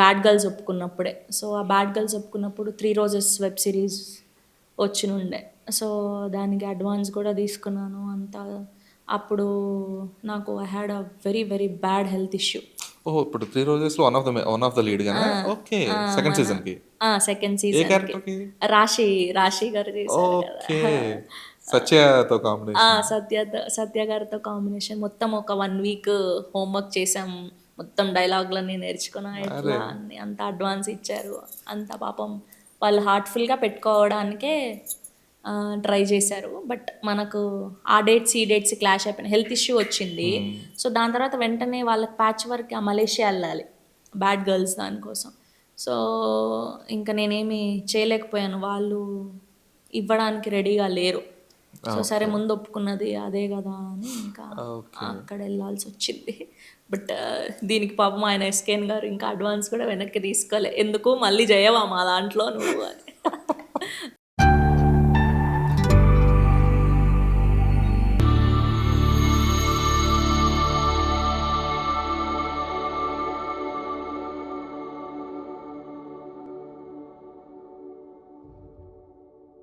Bad girls ఒప్పుకున్నప్పుడే. So ఆ bad girls ఒప్పుకున్నప్పుడు 3 రోజెస్ వెబ్ సిరీస్ వచ్చినుండే. సో దానికి అడ్వాన్స్ కూడా తీసుకున్నాను అంతా. అప్పుడు నాకు I had a very very bad health issue. ఓహో! ఇప్పుడు 'త్రీ రోజెస్‌లో' వన్ ఆఫ్ ద లీడ్ ఆ! గానా? ఓకే. ఆ! సెకండ్ మన సీజన్‌కి. సెకండ్ ఏ సీజన్‌కి. క్యారెక్టర్‌కి? రాశి, రాశి గారు చేశారు కదా! ఓకే. ఆ! 'సత్యతో' కాంబినేషన్. సత్య గారితో కాంబినేషన్. మొత్తం ఒక 1 వీక్ హోంవర్క్ చేసాం. మొత్తం డైలాగులన్నీ నేర్చుకున్నా. ఎట్లా అరే! అన్ని అంతా అడ్వాన్స్ ఇచ్చారు. అంతా పాపం వాళ్ళు హార్ట్‌ఫుల్‌గా పెట్టుకోవడానికే ట్రై చేశారు. బట్ మనకు ఆ డేట్స్, ఈ డేట్స్ క్లాష్ అయిపోయినాయి. హెల్త్ ఇష్యూ వచ్చింది. హ్మ్. సో దాని తర్వాత వెంటనే వాళ్ళకి ప్యాచ్ వర్క్ మలేషియా వెళ్ళాలి. బ్యాడ్ గర్ల్స్ దానికోసం. సో ఇంకా నేనేమి చేయలేకపోయాను. వాళ్ళు ఇవ్వడానికి రెడీగా లేరు. సో సరే ఓకే. ముందు ఒప్పుకున్నది అదే కదా అని ఇంకా ఓకే. అక్కడ వెళ్ళాల్సి వచ్చింది. బట్ దీనికి పాపం ఆయన ఎస్కేన్ గారు ఇంకా అడ్వాన్స్ కూడా వెనక్కి తీసుకోలే. ఎందుకు మళ్ళీ చేయవా మా దాంట్లో నువ్వు అని.